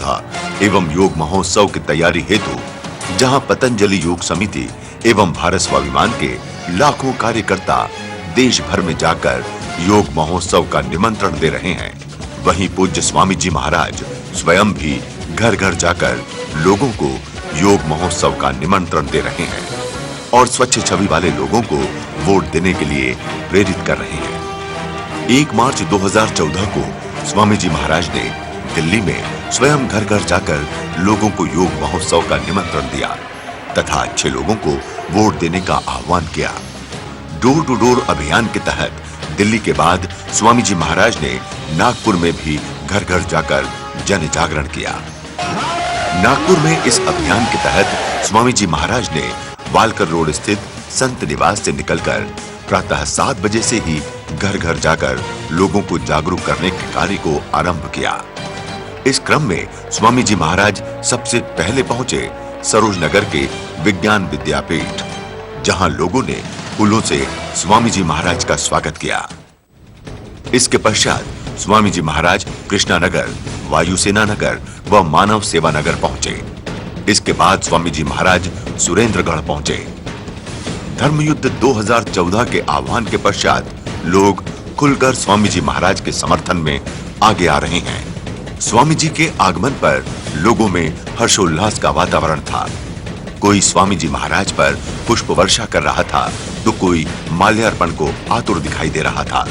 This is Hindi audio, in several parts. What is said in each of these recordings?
चौथा एवं योग महोत्सव की तैयारी हेतु जहां पतंजलि योग समिति एवं भारत स्वाभिमान के लाखों कार्यकर्ता देश भर में जाकर योग महोत्सव का निमंत्रण दे रहे हैं, वहीं पूज्य स्वामी जी महाराज स्वयं भी घर घर जाकर लोगों को योग महोत्सव का निमंत्रण दे रहे हैं और स्वच्छ छवि वाले लोगों को वोट देने के लिए प्रेरित कर रहे हैं। 1 मार्च 2014 को स्वामी जी महाराज ने दिल्ली में स्वयं घर घर जाकर लोगों को योग महोत्सव का निमंत्रण दिया तथा अच्छे लोगों को वोट देने का आह्वान किया। डोर टू डोर अभियान के तहत दिल्ली के बाद स्वामी जी महाराज ने नागपुर में भी घर घर जाकर जन जागरण किया। नागपुर में इस अभियान के तहत स्वामी जी महाराज ने वालकर रोड स्थित संत निवास से निकलकर प्रातः 7 बजे से ही घर घर जाकर लोगों को जागरूक करने के कार्य को आरंभ किया। इस क्रम में स्वामी जी महाराज सबसे पहले पहुंचे सरोज नगर के विज्ञान विद्यापीठ, जहां लोगों ने फूलों से स्वामी जी महाराज का स्वागत किया। इसके पश्चात स्वामी जी महाराज कृष्णा नगर, वायुसेना नगर व मानव सेवा नगर पहुंचे। इसके बाद स्वामी जी महाराज सुरेंद्रगढ़ पहुंचे। धर्मयुद्ध 2014 के आह्वान के पश्चात लोग खुलकर स्वामी जी महाराज के समर्थन में आगे आ रहे हैं। स्वामी जी के आगमन पर लोगों में हर्षोल्लास का वातावरण था। कोई स्वामी जी महाराज पर पुष्प वर्षा कर रहा था तो कोई माल्यार्पण को आतुर दिखाई दे रहा था।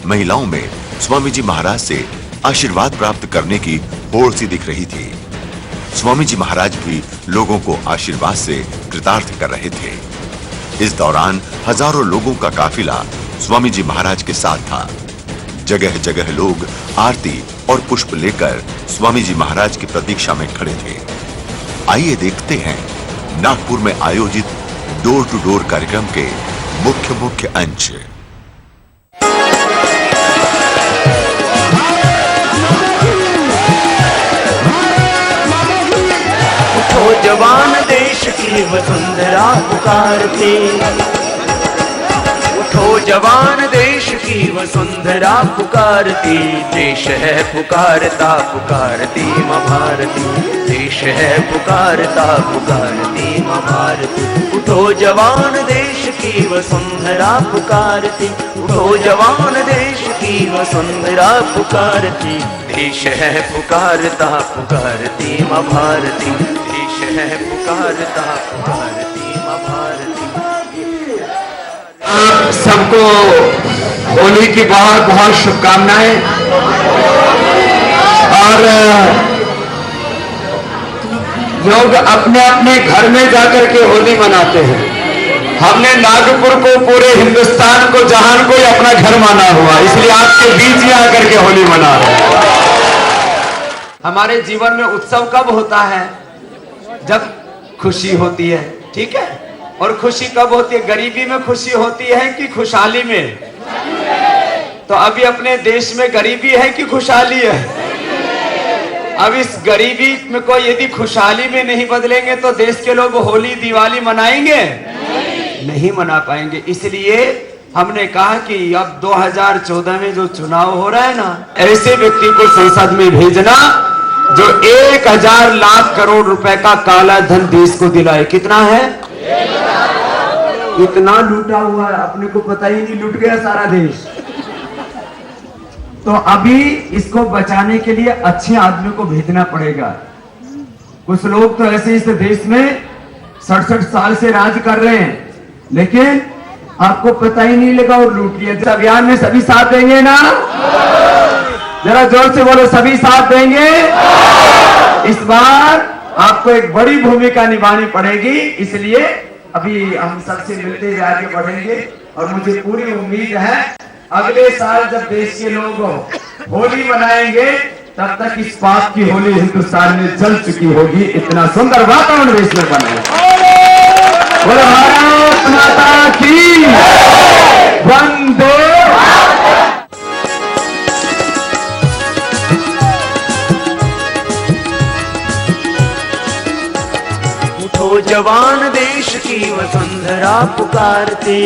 महिलाओं में स्वामी जी महाराज से आशीर्वाद प्राप्त करने की होड़ सी दिख रही थी। स्वामी जी महाराज भी लोगों को आशीर्वाद से कृतार्थ कर रहे थे। इस दौरान हजारों लोगों का काफिला स्वामी जी महाराज के साथ था। जगह जगह लोग आरती और पुष्प लेकर स्वामी जी महाराज की प्रतीक्षा में खड़े थे। आइए देखते हैं नागपुर में आयोजित डोर टू डोर कार्यक्रम के मुख्य अंश। उठो जवान देश की वसुंधरा पुकारते, उठो जवान देश की वसुंधरा पुकारती, देश है पुकारता पुकारती माँ भारती, देश है पुकारता पुकारती माँ भारती। उठो जवान देश की वसुंधरा पुकारती, उठो जवान देश की वसुंधरा पुकारती, देश है पुकारता पुकारती माँ भारती, देश है पुकारता पुकारती माँ भारती। सबको होली की बहुत बहुत शुभकामनाएं। और लोग अपने अपने घर में जाकर के होली मनाते हैं। हमने नागपुर को, पूरे हिंदुस्तान को, जहान को अपना घर माना हुआ, इसलिए आपके बीच ही आकर के होली मना रहे हैं। हमारे जीवन में उत्सव कब होता है? जब खुशी होती है, ठीक है। और खुशी कब होती है? गरीबी में खुशी होती है कि खुशहाली में? तो अभी अपने देश में गरीबी है कि खुशहाली है? अब इस गरीबी में को यदि खुशहाली में नहीं बदलेंगे तो देश के लोग होली दिवाली मनाएंगे? नहीं मना पाएंगे। इसलिए हमने कहा कि अब 2014 में जो चुनाव हो रहा है ना, ऐसे व्यक्ति को संसद में भेजना जो 1000 लाख करोड़ रुपए का काला धन देश को दिलाए। कितना है? इतना लूटा हुआ है, अपने को पता ही नहीं, लूट गया सारा देश। तो अभी इसको बचाने के लिए अच्छे आदमी को भेजना पड़ेगा। कुछ लोग तो ऐसे इस देश में 67 साल से राज कर रहे हैं, लेकिन आपको पता ही नहीं लगा और लूट लिया। इस अभियान में सभी साथ देंगे ना? जरा जोर से बोलो, सभी साथ देंगे? इस बार आपको एक बड़ी भूमिका निभानी पड़ेगी। इसलिए अभी हम सबसे मिलते हुए आगे बढ़ेंगे और मुझे पूरी उम्मीद है अगले साल जब देश के लोग होली मनाएंगे तब तक इस पाप की होली हिंदुस्तान में जल चुकी होगी। इतना सुंदर वातावरण देश में बनेगा। बोलो भारत माता की वंदे। उठो जवान देश की वसुंधरा पुकारते,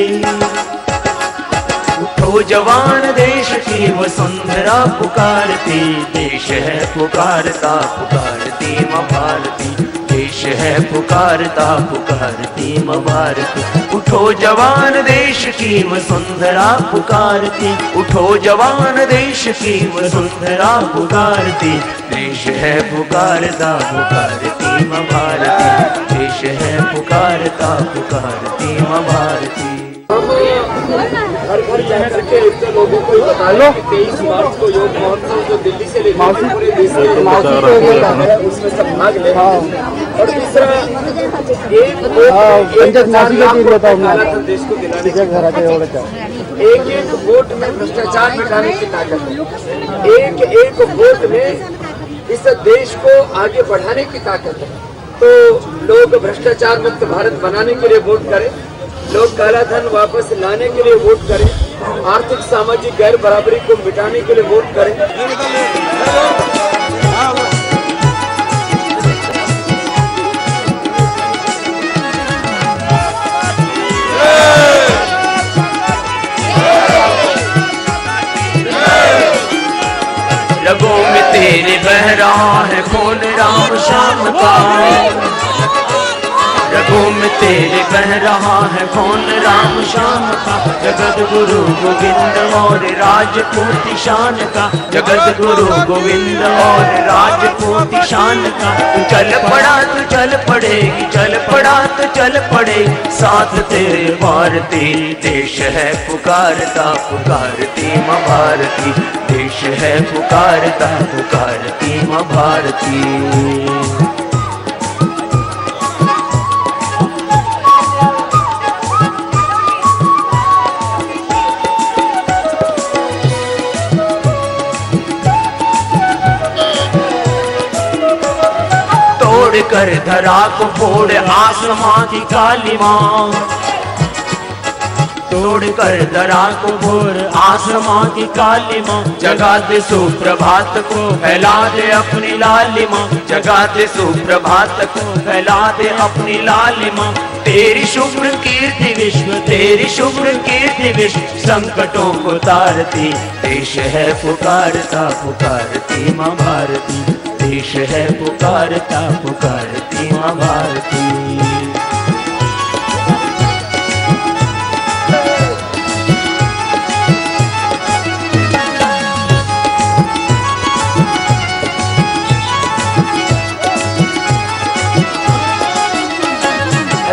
उठो जवान देश की वसुंधरा पुकारती, देश है पुकारता पुकारती माँ भारती, देश है पुकारता पुकारती माँ भारती। उठो जवान देश की वसुंधरा पुकारती, उठो जवान देश की वसुंधरा पुकारती, देश है पुकारता पुकारती माँ भारती, देश है पुकारता पुकारती माँ भारती। घर घर जाकर के इससे लोगों को बता लो कि 23 मार्च को योग महोत्सव जो दिल्ली से लेकर पूरे देश में उसमें सब भाग ले। और दूसरा एक वोट में भ्रष्टाचार मिटाने की ताकत है, एक वोट में इस देश को आगे बढ़ाने की ताकत है। तो लोग भ्रष्टाचार मुक्त भारत बनाने के लिए वोट करें, लोग काला धन वापस लाने के लिए वोट करें, आर्थिक सामाजिक गैर बराबरी को मिटाने के लिए वोट करें। रगों में तेरे बह रहा है खून राम श्याम का, रगों में तेरे बह रहा है खून राम श्याम का, जगत गुरु गोविंद और राजपूत शान का, जगत गुरु गोविंद और राजपूत शान का। चल पड़ा तो चल पड़ेगी, चल पड़ा तो चल पड़े साथ तेरे भारती, देश है पुकारता पुकारती माँ भारती, देश है पुकारता पुकारती माँ भारती। कर धरा को फोड़ आसमां की काली माँ, तोड़ कर धरा को फोड़ आसमां की काली माँ, जगा दे सुप्रभात को फैला दे अपनी लालिमा, जगा दे सुप्रभात को फैला दे अपनी लालिमा। तेरी शुभ्र कीर्ति विश्व, तेरी शुभ्र कीर्ति विश्व संकटों को तारती, देश है पुकारता पुकारती माँ भारती, देश है पुकारता पुकारती माँ भारती।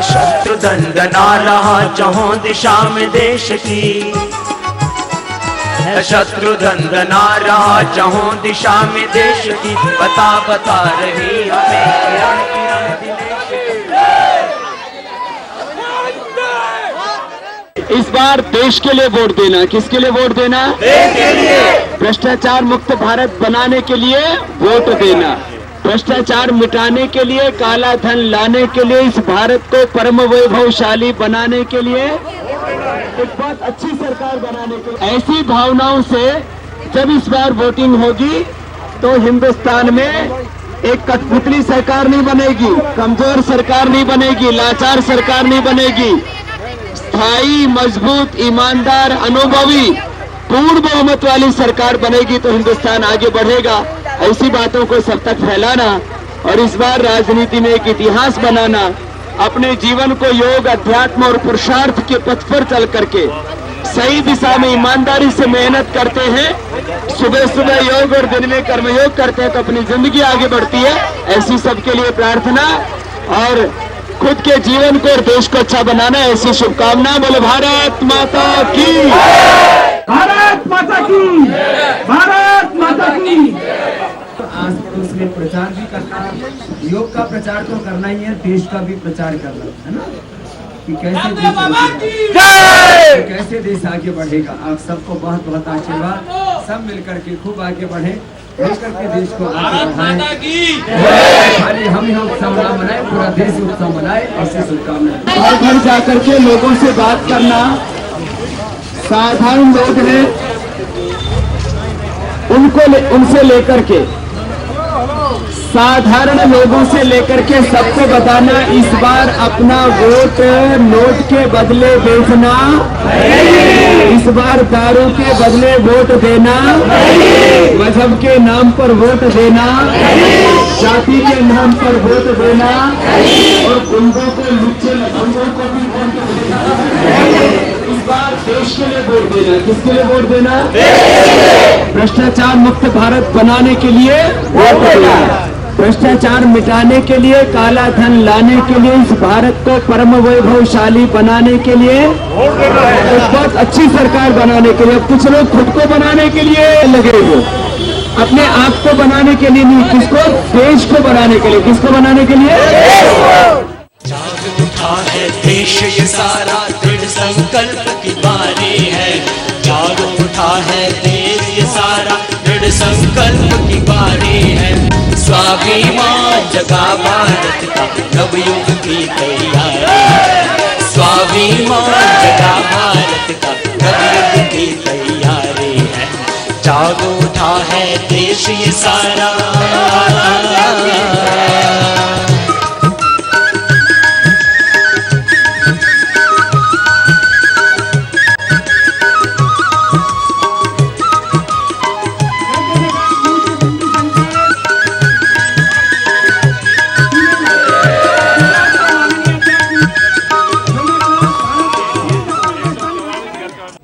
शत्रु दंडना रहा जहाँ दिशा में देश की, शत्रु दंडना रहा जहाँ दिशा में देश की, बता बता रही हमें किरण किरण दिनेश की। इस बार देश के लिए वोट देना, किसके लिए वोट देना? देश के लिए। भ्रष्टाचार मुक्त भारत बनाने के लिए वोट देना, भ्रष्टाचार मिटाने के लिए, काला धन लाने के लिए, इस भारत को परम वैभवशाली बनाने के लिए, एक बहुत अच्छी सरकार बनाने के लिए। ऐसी भावनाओं से जब इस बार वोटिंग होगी तो हिंदुस्तान में एक कठपुतली सरकार नहीं बनेगी, कमजोर सरकार नहीं बनेगी, लाचार सरकार नहीं बनेगी, स्थायी, मजबूत, ईमानदार, अनुभवी, पूर्ण बहुमत वाली सरकार बनेगी तो हिंदुस्तान आगे बढ़ेगा। ऐसी बातों को सब तक फैलाना और इस बार राजनीति में एक इतिहास बनाना, अपने जीवन को योग, अध्यात्म और पुरुषार्थ के पथ पर चल करके सही दिशा में ईमानदारी से मेहनत करते हैं, सुबह सुबह योग और दिन में कर्मयोग करते हैं तो अपनी जिंदगी आगे बढ़ती है। ऐसी सबके लिए प्रार्थना और खुद के जीवन को और देश को अच्छा बनाना, ऐसी शुभकामना। बोले भारत माता की, भारत माता की, भारत माता की। आज तो उसमें प्रचार भी करना, योग का प्रचार तो करना ही है, देश का भी प्रचार करना है ना, कि कैसे देश आगे बढ़ेगा। आप सबको बहुत बहुत आशीर्वाद, सब मिलकर के खूब आगे बढ़े, मिलकर के देश को आगे बढ़ाएं। खाली हम ही उत्सव ना मनाए, पूरा देश उत्सव मनाए, ऐसी शुभकामनाएं। घर घर जाकर के लोगों से बात करना, साधारण लोग हैं उनसे लेकर के साधारण लोगों से लेकर के सबको बताना, इस बार अपना वोट नोट के बदले बेचना, इस बार दारू के बदले वोट देना, मजहब के नाम पर वोट देना, जाति के नाम पर वोट देना और गुंडों को लुच्चे लफंगों को भी वोट देना। इस बार देश के लिए वोट देना। किसके लिए वोट देना? भ्रष्टाचार मुक्त भारत बनाने के लिए वोट देना, भ्रष्टाचार मिटाने के लिए, काला धन लाने के लिए, इस भारत को परम वैभवशाली बनाने के लिए, एक बहुत अच्छी सरकार बनाने के लिए। कुछ लोग खुद को बनाने के लिए लगे हुए, अपने आप को बनाने के लिए नहीं, किसको? देश को बनाने के लिए। किसको बनाने के लिए? जाग उठा है देश ये सारा, दृढ़ संकल्प की बारी है। जाग उठा है देश ये सारा, दृढ़ संकल्प की बारी है। स्वाभिमान जगा भारत का, नवयुग की तैयारी है। स्वाभिमान जगा भारत का, नवयुग की तैयारी है। जाग उठा है देश ये सारा।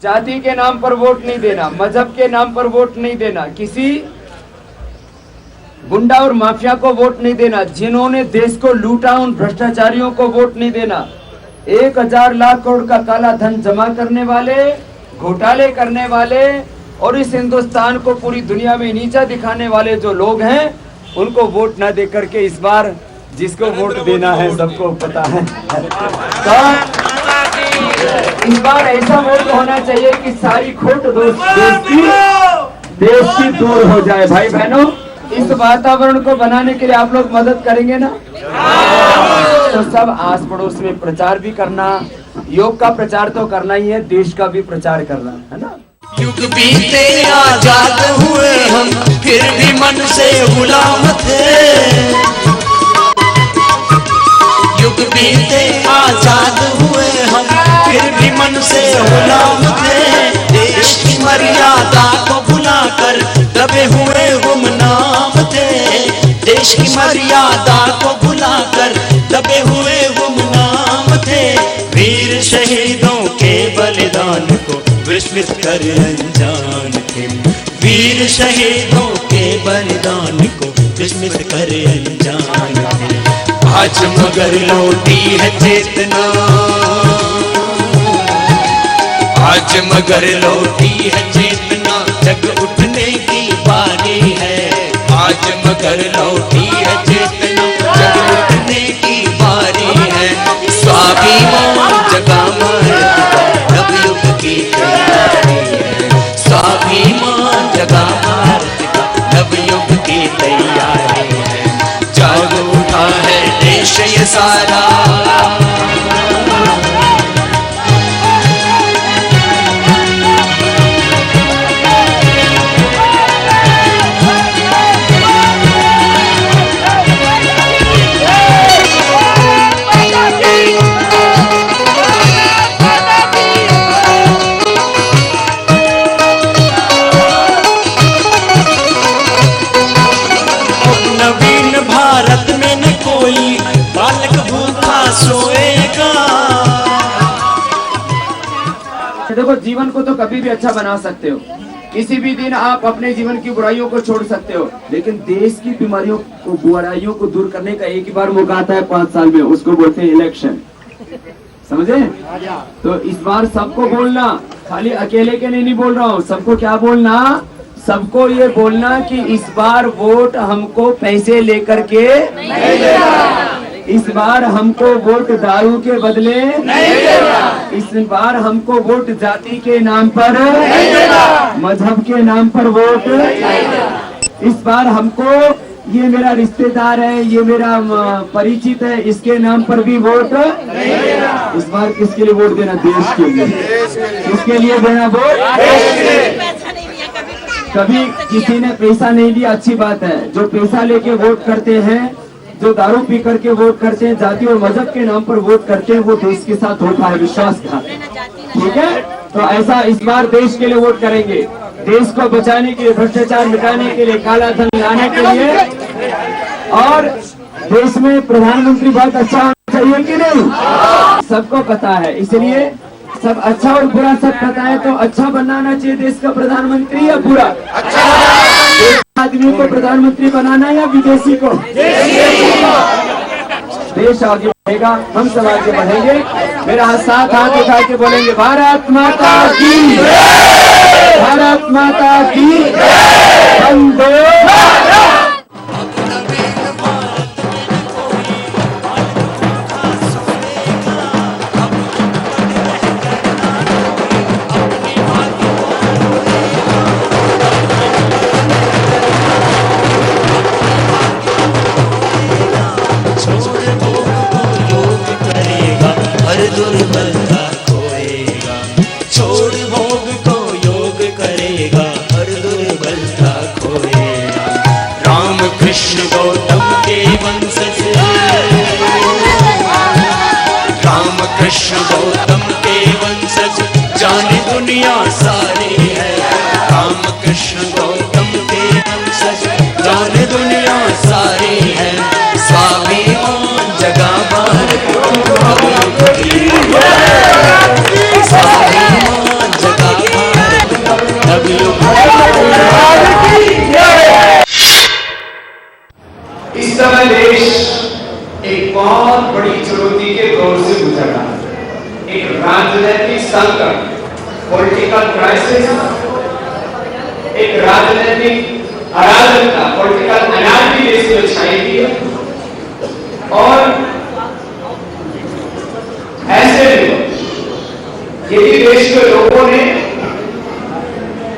जाति के नाम पर वोट नहीं देना, मजहब के नाम पर वोट नहीं देना, किसी गुंडा और माफिया को वोट नहीं देना, जिन्होंने देश को लूटा उन भ्रष्टाचारियों को वोट नहीं देना। 1000 लाख करोड़ का काला धन जमा करने वाले, घोटाले करने वाले और इस हिंदुस्तान को पूरी दुनिया में नीचा दिखाने वाले जो लोग हैं, उनको वोट न दे करके इस बार जिसको वोट देना है सबको पता है। तो इस बार ऐसा वोट होना चाहिए कि सारी खोट देश की दूर हो जाए। भाई बहनों, इस वातावरण को बनाने के लिए आप लोग मदद करेंगे ना? तो सब आस पड़ोस में प्रचार भी करना, योग का प्रचार तो करना ही है, देश का भी प्रचार करना है ना। युग बीते आजाद हुए हम, फिर भी मन से गुलाम थे। युग बीते आजाद हुए हम, फिर भी मन से गुलाम थे। देश की मर्यादा को भुलाकर दबे हुए गुमनाम थे। देश की मर्यादा को भुलाकर दबे हुए गुमनाम थे। वीर शहीदों के बलिदान को विस्मृत कर अनजान थे। वीर शहीदों के बलिदान को विस्मृत कर अनजान थे। आज मगर लौटी है चेतना, आज मगर लौटी है चेतना, जग उठने की बारी है। आज मगर लौटी है चेतना, जग उठने की बारी है। स्वाभिमान जगा भारत का, नवयुग की तैयारी है। स्वाभिमान जगा भारत का, नवयुग की तैयारी है। जाग उठा है देश ये सारा। नवीन भारत में न कोई बालक भूखा सोएगा। देखो, जीवन को तो कभी भी अच्छा बना सकते हो, किसी भी दिन आप अपने जीवन की बुराइयों को छोड़ सकते हो, लेकिन देश की बीमारियों को, बुराइयों को दूर करने का एक ही बार मौका आता है 5 साल में, उसको बोलते हैं इलेक्शन। समझे? तो इस बार सबको बोलना, खाली अकेले के लिए नहीं बोल रहा हूँ, सबको क्या बोलना? सबको ये बोलना कि इस बार वोट हमको पैसे लेकर के नहीं देना। इस बार हमको वोट दारू के बदले नहीं देना। इस बार हमको वोट जाति के नाम पर नहीं देना, मजहब के नाम पर वोट नहीं देना। इस बार हमको ये मेरा रिश्तेदार है, ये मेरा परिचित है, इसके नाम पर भी वोट नहीं देना। इस बार किसके लिए वोट देना? देश के लिए। किसके लिए देना वोट? कभी किसी ने पैसा नहीं लिया, अच्छी बात है। जो पैसा लेके वोट करते हैं, जो दारू पी करके वोट करते हैं, जाति और मजहब के नाम पर वोट करते हैं, वो देश के साथ धोखा है, विश्वासघात। ठीक है, तो ऐसा इस बार देश के लिए वोट करेंगे, देश को बचाने के लिए, भ्रष्टाचार मिटाने के लिए, काला धन लाने के लिए। और देश में प्रधानमंत्री बहुत अच्छा होना चाहिए कि नहीं, सबको पता है। इसलिए सब अच्छा और बुरा सब पता है, तो अच्छा बनाना चाहिए देश का प्रधानमंत्री या बुरा? अच्छा आदमी को प्रधानमंत्री बनाना या विदेशी को? देश आगे बढ़ेगा, हम सब आगे बढ़ेंगे। मेरा साथ हाथ उठा के बोलेंगे भारत माता की, भारत माता की, वंदे मातरम। दुर्बलता खोएगा, छोड़ भोग को योग करेगा, हर दुर्बलता खोएगा। राम कृष्ण गौतम के वंशज, राम कृष्ण गौतम के वंशज, जाने दुनिया सारी है। राम कृष्ण गौतम के वंशज, जाने दुनिया सारी है। स्वाभिमान जगा भारत इस समय देश एक बहुत बड़ी चुनौती के दौर से गुजर रहा है। एक राजनीतिक संकट, पॉलिटिकल क्राइसिस, एक राजनीतिक अराजकता, पॉलिटिकल अनार्की देश में छाई हुई है। और ऐसे में यदि देश के लोगों ने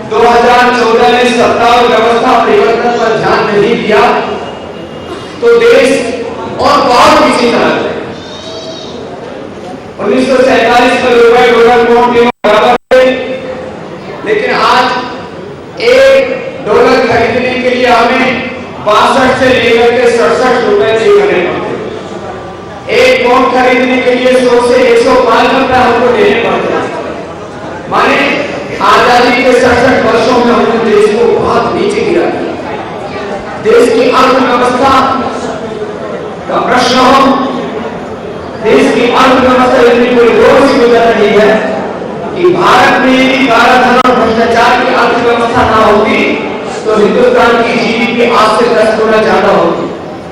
2014 में सत्ता और व्यवस्था परिवर्तन पर ध्यान नहीं दिया, तो देश और बहुत पीछे चला जाएगा। 1947 में रुपए डॉलर नोट के बराबर थे, लेकिन आज $1 खरीदने के लिए हमें 62 से लेकर के 67 रुपए पे करने पड़ते हैं। एक नोट खरीदने के लिए 100 से 105 रुपए हमको देने पड़ते हैं। माने आजादी के 67 वर्षों में हमने देश को बहुत नीचे गिरा दिया। देश की अर्थव्यवस्था का प्रश्न हो, देश की अर्थव्यवस्था इतनी कोई दौर से गुजर रही है कि भारत में यदि कालाधन और भ्रष्टाचार की अर्थव्यवस्था ना होती तो हिंदुस्तान की जीडीपी आज से 10 गुना ज्यादा होती,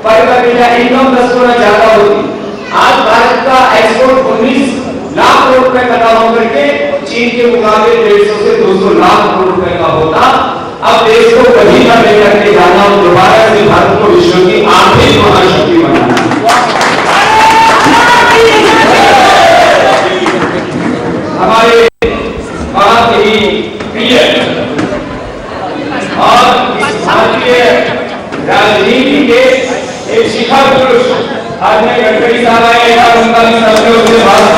पर कैपिटा इनकम 10 गुना ज्यादा होती। आज भारत का एक्सपोर्ट 19 लाख करोड़ रुपए का होकर के चीन के मुकाबले 150 से 200 लाख करोड़ रुपए का होता। अब देश को कभी ना लेकर के जाना और दोबारा से भारत को विश्व की आर्थिक महाशक्ति बनाना। हमारे बहुत ही प्रिय और भारतीय राजनीति के एक शिखर पुरुष आदरणीय गडकरी साहब आए हैं, उनका भी सहयोग से भारत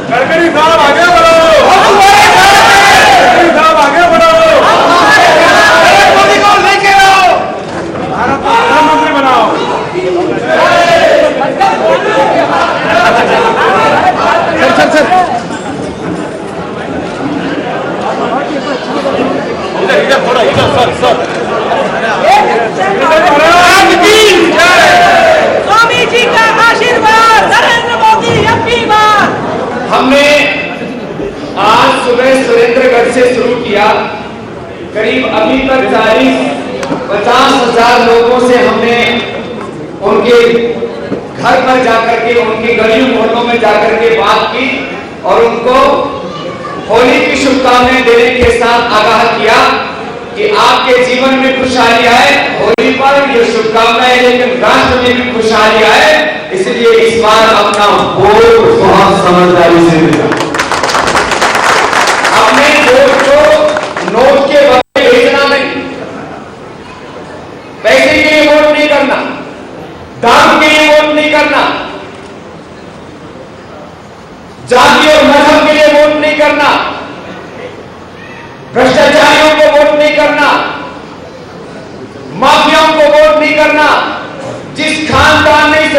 गडकरी साहब आगे बढ़ो, गडकरी साहब आगे बढ़ो, मोदी को लेके आओ, भारत को प्रधानमंत्री बनाओ। स्वामी जी का आशीर्वाद, नरेंद्र मोदी अपनी बात। हमने आज सुबह सुरेंद्रगढ़ से शुरू किया। करीब अभी तक 40-50 हजार लोगों से हमने उनके घर पर जाकर के, उनकी गलियों मोहल्लों में जाकर के बात की और उनको होली की शुभकामनाएं देने के साथ आगाह किया कि आपके जीवन में खुशहाली आए। होली पर ये शुभकामनाएं, लेकिन राष्ट्र में भी खुशहाली आए, इसलिए इस बार अपना वोट बहुत समझदारी से देना। अपने वोट को नोट के बदले भेजना नहीं, पैसे के लिए वोट नहीं करना, दाम के लिए वोट नहीं करना,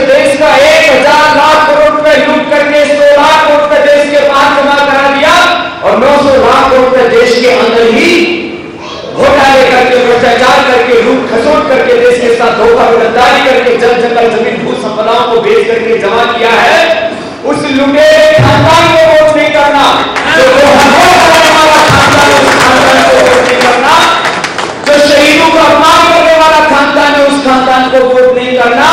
देश का 1000 लाख करोड़ रुपए लूट करके 100 लाख करोड़ रुपए देश के पास जमा करा दिया और 900 लाख करोड़ रुपए देश के अंदर ही घोटाले करके, भ्रष्टाचार करके, लूट खसोट करके, देश के साथ धोखा गद्दारी करके, जल जंगल जमीन भू संपदाओं को बेच करके जमा किया है। उस लुटेरे खानदान को वोट नहीं करना, जो खानदान है उस खानदान को वोट नहीं करना, जो शहीदों का अपमान करने वाला खानदान है उस खानदान को वोट नहीं करना।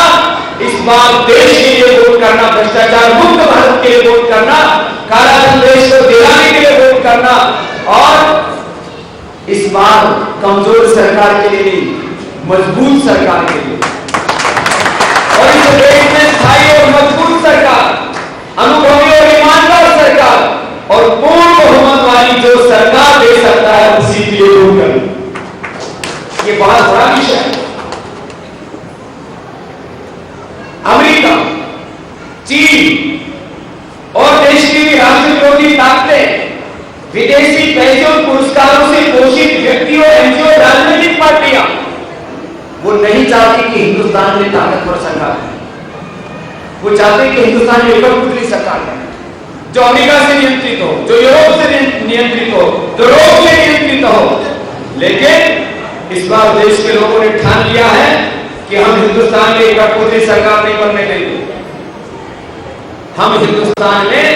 इस बार देश के लिए वोट करना, भ्रष्टाचार मुक्त भारत के लिए वोट करना, कालाधन देश को दिलाने के लिए वोट करना और इस बार कमजोर सरकार के लिए नहीं, मजबूत सरकार के लिए और इस देश में स्थायी और मजबूत सरकार, अनुभवी और ईमानदार सरकार और पूर्ण बहुमत वाली जो सरकार दे सकता है उसी के लिए वोट करना। ये बहुत बड़ा विषय है। अमेरिका, चीन और देश की भी राष्ट्र विरोधी ताकतें विदेशी पैसे और पुरस्कारों से पोषित व्यक्ति और एनजीओ, राजनीतिक पार्टियां वो नहीं चाहती कि हिंदुस्तान में ताकतवर सरकार है। वो चाहते कि हिंदुस्तान में कठपुतली सरकार है, जो अमेरिका से नियंत्रित हो, जो यूरोप से नियंत्रित हो, जो रोम से नियंत्रित हो। लेकिन इस बार देश के लोगों ने ठान लिया है कि हम हिंदुस्तान में कठपुतली सरकार नहीं बनने देंगे। हम हिंदुस्तान में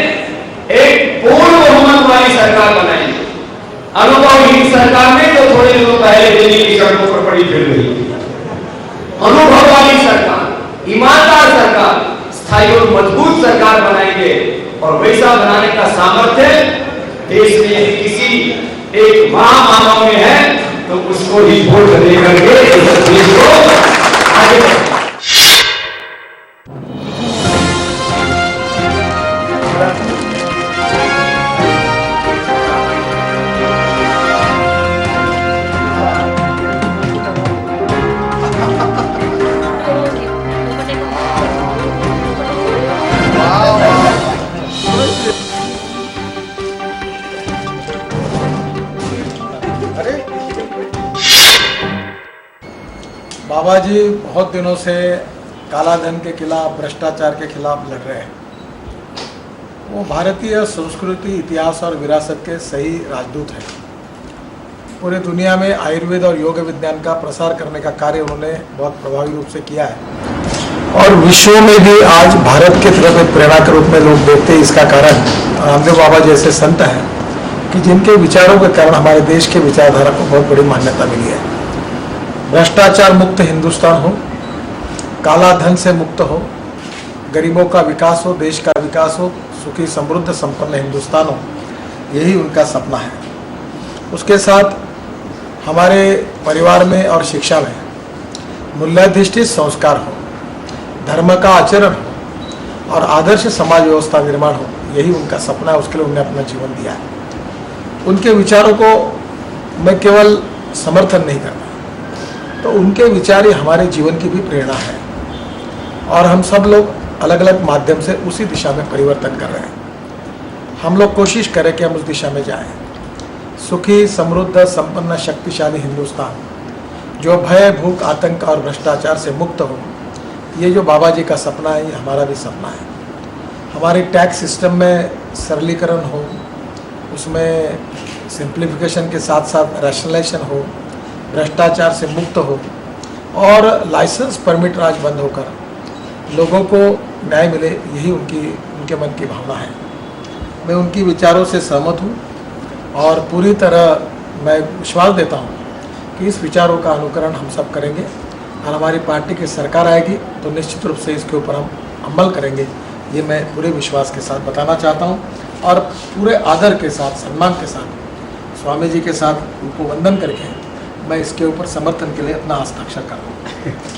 एक पूर्ण बहुमत वाली सरकार बनाएंगे। अनुभवहीन सरकार में तो थोड़े दिनों पहले दिल्ली की सड़कों पर पड़ी फिर रही, अनुभव वाली सरकार, ईमानदार सरकार, स्थायी और मजबूत सरकार बनाएंगे और वैसा बनाने का सामर्थ्य देश में यदि किसी एक महामानव में है तो उसको ही वोट देकर के देश को आगे बढ़ाएंगे। बाबा जी बहुत दिनों से कालाधन के खिलाफ, भ्रष्टाचार के खिलाफ लड़ रहे हैं। वो भारतीय संस्कृति, इतिहास और विरासत के सही राजदूत हैं। पूरी दुनिया में आयुर्वेद और योग विज्ञान का प्रसार करने का कार्य उन्होंने बहुत प्रभावी रूप से किया है और विश्व में भी आज भारत की तरफ एक प्रेरणा के रूप में लोग देखते हैं। इसका कारण रामदेव बाबा जैसे संत हैं कि जिनके विचारों के कारण हमारे देश के विचारधारा को बहुत बड़ी मान्यता मिली है। भ्रष्टाचार मुक्त हिंदुस्तान हो, काला धन से मुक्त हो, गरीबों का विकास हो, देश का विकास हो, सुखी समृद्ध संपन्न हिंदुस्तान हो, यही उनका सपना है। उसके साथ हमारे परिवार में और शिक्षा में मूल्याधिष्ठित संस्कार हो, धर्म का आचरण हो और आदर्श समाज व्यवस्था निर्माण हो, यही उनका सपना है। उसके लिए उन्होंने अपना जीवन दिया है। उनके विचारों को मैं केवल समर्थन नहीं करता, तो उनके विचार ही हमारे जीवन की भी प्रेरणा है और हम सब लोग अलग अलग माध्यम से उसी दिशा में परिवर्तन कर रहे हैं। हम लोग कोशिश करें कि हम उस दिशा में जाएं। सुखी समृद्ध संपन्न शक्तिशाली हिंदुस्तान जो भय, भूख, आतंक और भ्रष्टाचार से मुक्त हो, ये जो बाबा जी का सपना है, ये हमारा भी सपना है। हमारे टैक्स सिस्टम में सरलीकरण हो, उसमें सिंप्लीफिकेशन के साथ साथ रैशनलाइजेशन हो, भ्रष्टाचार से मुक्त हो और लाइसेंस परमिट राज बंद होकर लोगों को न्याय मिले, यही उनके मन की भावना है। मैं उनकी विचारों से सहमत हूँ और पूरी तरह मैं विश्वास देता हूँ कि इस विचारों का अनुकरण हम सब करेंगे और हमारी पार्टी की सरकार आएगी तो निश्चित रूप से इसके ऊपर हम अमल करेंगे। ये मैं पूरे विश्वास के साथ बताना चाहता हूँ और पूरे आदर के साथ, सम्मान के साथ, स्वामी जी के साथ उनको वंदन करके मैं इसके ऊपर समर्थन के लिए अपना हस्ताक्षर कर रहा हूँ।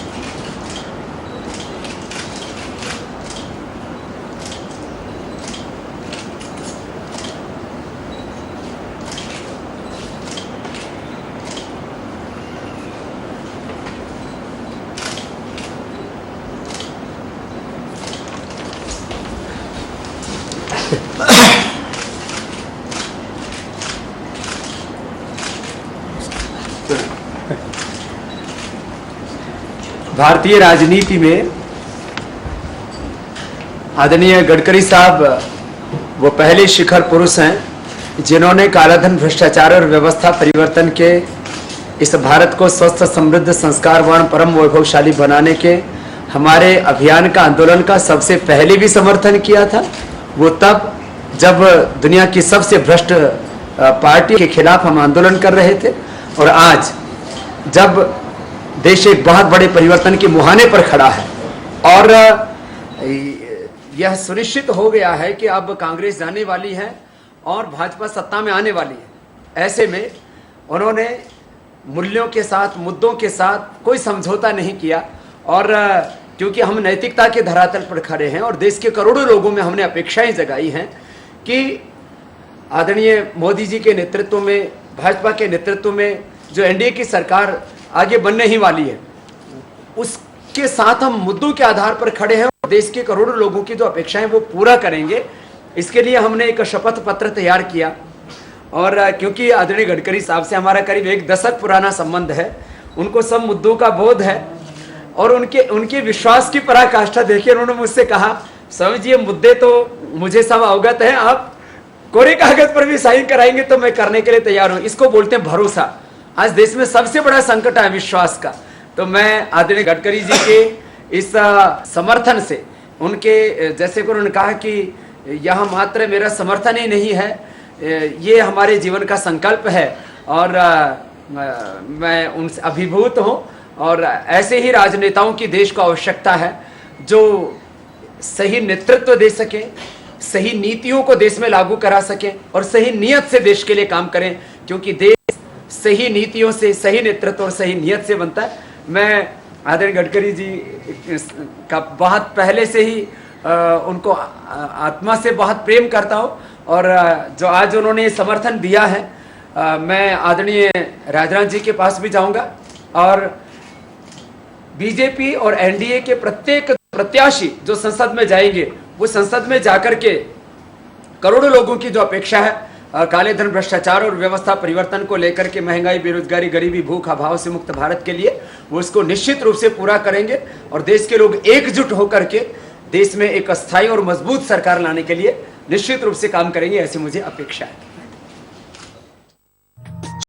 भारतीय राजनीति में आदरणीय गडकरी साहब वो पहले शिखर पुरुष हैं जिन्होंने कालाधन, भ्रष्टाचार और व्यवस्था परिवर्तन के इस भारत को स्वस्थ, समृद्ध, संस्कारवान, परम वैभवशाली बनाने के हमारे अभियान का, आंदोलन का सबसे पहले भी समर्थन किया था। वो तब जब दुनिया की सबसे भ्रष्ट पार्टी के खिलाफ हम आंदोलन कर रहे थे, और आज जब देश एक बहुत बड़े परिवर्तन के मुहाने पर खड़ा है और यह सुनिश्चित हो गया है कि अब कांग्रेस जाने वाली है और भाजपा सत्ता में आने वाली है, ऐसे में उन्होंने मूल्यों के साथ, मुद्दों के साथ कोई समझौता नहीं किया। और क्योंकि हम नैतिकता के धरातल पर खड़े हैं और देश के करोड़ों लोगों में हमने अपेक्षाएं जगाई हैं कि आदरणीय मोदी जी के नेतृत्व में, भाजपा के नेतृत्व में जो एनडीए की सरकार आगे बनने ही वाली है, उसके साथ हम मुद्दों के आधार पर खड़े हैं और देश के करोड़ों लोगों की जो अपेक्षाएं वो पूरा करेंगे। इसके लिए हमने एक शपथ पत्र तैयार किया और क्योंकि आदरणीय गडकरी साहब से हमारा करीब 1 दशक पुराना संबंध है, उनको सब मुद्दों का बोध है और उनके विश्वास की पराकाष्ठा देखिए। उन्होंने मुझसे कहा, स्वामी जी ये मुद्दे तो मुझे सब अवगत है, आप कोरे कागज पर भी साइन कराएंगे तो मैं करने के लिए तैयार हूं। इसको बोलते हैं भरोसा। आज देश में सबसे बड़ा संकट है विश्वास का। तो मैं आदरणीय गडकरी जी के इस समर्थन से, उनके जैसे कि उन्होंने कहा कि यह मात्र मेरा समर्थन ही नहीं है, ये हमारे जीवन का संकल्प है और मैं उनसे अभिभूत हूं। और ऐसे ही राजनेताओं की देश को आवश्यकता है जो सही नेतृत्व दे सके, सही नीतियों को देश में लागू करा सके और सही नियत से देश के लिए काम करें, क्योंकि देश सही नीतियों से, सही नेतृत्व और सही नियत से बनता है। मैं आदरणीय गडकरी जी का बहुत पहले से ही उनको आत्मा से बहुत प्रेम करता हूँ और जो आज उन्होंने समर्थन दिया है, मैं आदरणीय राजनाथ जी के पास भी जाऊंगा और बीजेपी और एनडीए के प्रत्येक प्रत्याशी जो संसद में जाएंगे, वो संसद में जाकर के करोड़ों लोगों की जो अपेक्षा है काले धन, भ्रष्टाचार और व्यवस्था परिवर्तन को लेकर के, महंगाई, बेरोजगारी, गरीबी, भूख, अभाव से मुक्त भारत के लिए, वो इसको निश्चित रूप से पूरा करेंगे और देश के लोग एकजुट होकर के देश में एक अस्थायी और मजबूत सरकार लाने के लिए निश्चित रूप से काम करेंगे, ऐसी मुझे अपेक्षा है।